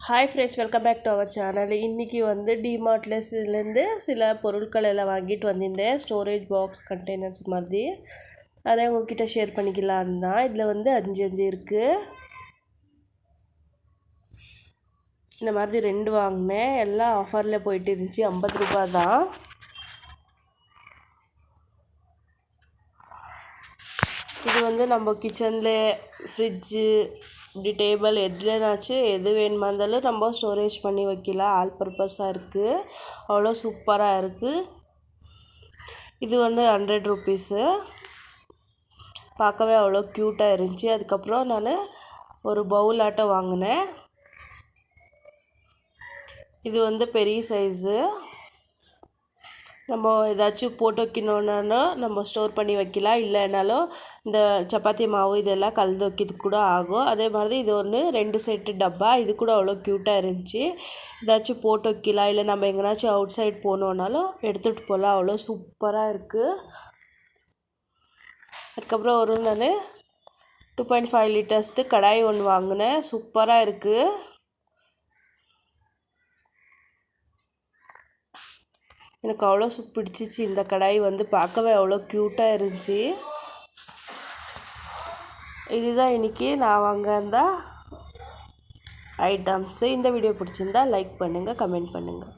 Hi friends, welcome back to our channel. இன்றைக்கி வந்து டிமார்ட்லேருந்து சில பொருட்கள் எல்லாம் வாங்கிட்டு வந்திருந்தேன். ஸ்டோரேஜ் பாக்ஸ் கண்டெய்னர்ஸ் மாதிரி அதை உங்ககிட்ட ஷேர் பண்ணிக்கலான்னு தான். இதில் வந்து 5 இருக்குது. இந்த மாதிரி 2 வாங்கினேன். எல்லாம் ஆஃபரில் போயிட்டு இருந்துச்சு. 50 ரூபா தான். இது வந்து நம்ம கிச்சனில், ஃப்ரிட்ஜு, இப்படி டேபிள் எதுலனாச்சும் எது வேணுமா இருந்தாலும் நம்ம ஸ்டோரேஜ் பண்ணி வைக்கலாம். ஆல் பர்பஸாக இருக்குது. அவ்வளோ சூப்பராக இருக்குது. இது வந்து 100 ருபீஸு. பார்க்கவே அவ்வளோ க்யூட்டாக இருந்துச்சு. அதுக்கப்புறம் நான் ஒரு பவுல் ஆட்டம் வாங்கினேன். இது வந்து பெரிய சைஸு. நம்ம ஏதாச்சும் போட்டு வைக்கணுன்னாலும் நம்ம ஸ்டோர் பண்ணி வைக்கலாம். இல்லைனாலும் இந்த சப்பாத்தி மாவு இதெல்லாம் கலந்து வைக்கிறதுக்கு கூட ஆகும். அதே மாதிரி இது ஒன்று 2 செட்டு டப்பா. இது கூட அவ்வளோ க்யூட்டாக இருந்துச்சு. ஏதாச்சும் போட்டு வைக்கலாம். இல்லை நம்ம எங்கேனாச்சும் அவுட் சைட் போனோன்னாலும் எடுத்துகிட்டு போகலாம். அவ்வளோ சூப்பராக இருக்குது. அதுக்கப்புறம் ஒரு நான் 2.5 லிட்டர்ஸ்து கடாய் ஒன்று வாங்கினேன். சூப்பராக இருக்குது. எனக்கு அவ்வளோ பிடிச்சிச்சு. இந்த கடாய் வந்து பார்க்கவே அவ்வளோ க்யூட்டாக இருந்துச்சு. இதுதான் இன்றைக்கி நான் வாங்கின ஐட்டம்ஸு. இந்த வீடியோ பிடிச்சிருந்தா லைக் பண்ணுங்கள், கமெண்ட் பண்ணுங்கள்.